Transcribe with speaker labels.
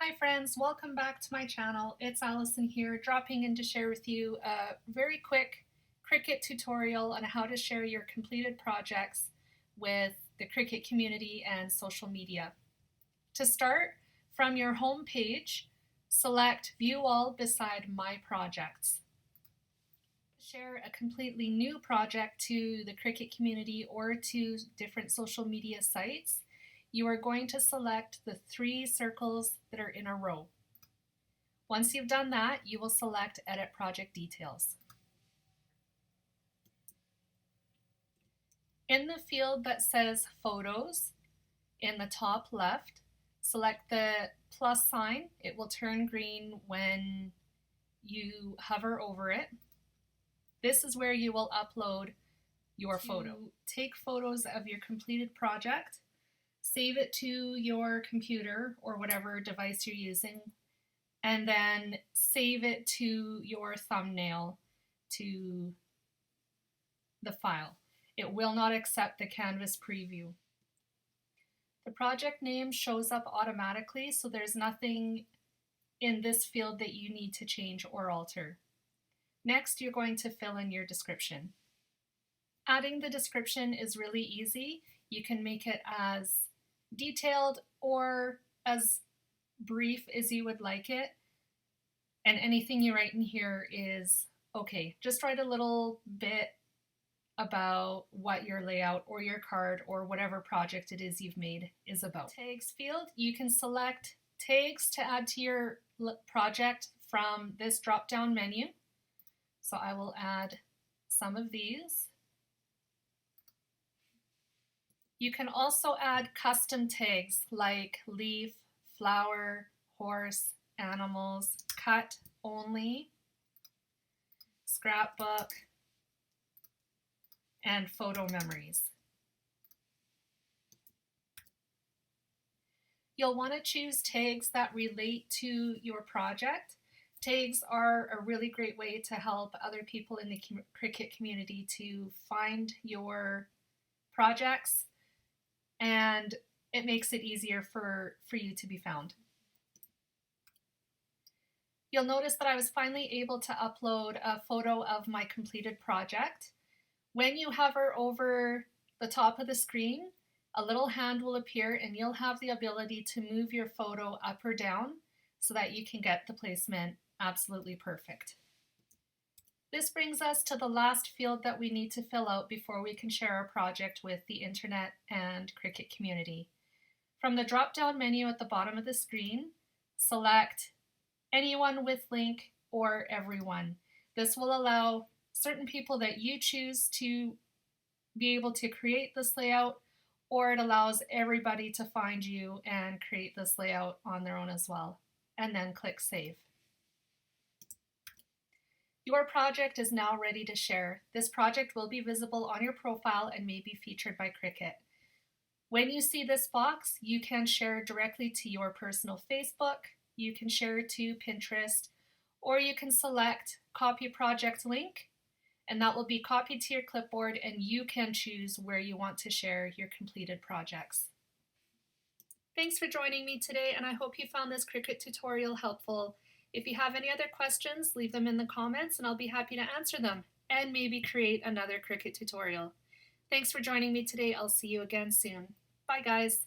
Speaker 1: Hi friends, welcome back to my channel. It's Allison here, dropping in to share with you a very quick Cricut tutorial on how to share your completed projects with the Cricut community and social media. To start, from your home page, select View All beside My Projects. Share a completely new project to the Cricut community or to different social media sites, you are going to select the 3 circles that are in a row. Once you've done that, you will select Edit Project Details. In the field that says Photos, in the top left, select the plus sign. It will turn green when you hover over it. This is where you will upload your photo. Take photos of your completed project, save it to your computer or whatever device you're using, and then save it to your thumbnail to the file. It will not accept the Canvas preview. The project name shows up automatically, so there's nothing in this field that you need to change or alter. Next, you're going to fill in your description. Adding the description is really easy. You can make it as detailed or as brief as you would like it, and anything you write in here is okay. Just write a little bit about what your layout or your card or whatever project it is you've made is about. Tags field, you can select tags to add to your project from this drop down menu. So I will add some of these. You can also add custom tags like leaf, flower, horse, animals, cut only, scrapbook, and photo memories. You'll want to choose tags that relate to your project. Tags are a really great way to help other people in the Cricut community to find your projects, and it makes it easier for you to be found. You'll notice that I was finally able to upload a photo of my completed project. When you hover over the top of the screen, a little hand will appear and you'll have the ability to move your photo up or down so that you can get the placement absolutely perfect. This brings us to the last field that we need to fill out before we can share our project with the internet and Cricut community. From the drop-down menu at the bottom of the screen, select Anyone with Link or Everyone. This will allow certain people that you choose to be able to create this layout, or it allows everybody to find you and create this layout on their own as well. And then click Save. Your project is now ready to share. This project will be visible on your profile and may be featured by Cricut. When you see this box, you can share directly to your personal Facebook, you can share to Pinterest, or you can select Copy Project Link, and that will be copied to your clipboard, and you can choose where you want to share your completed projects. Thanks for joining me today, and I hope you found this Cricut tutorial helpful. If you have any other questions, leave them in the comments and I'll be happy to answer them and maybe create another Cricut tutorial. Thanks for joining me today. I'll see you again soon. Bye guys.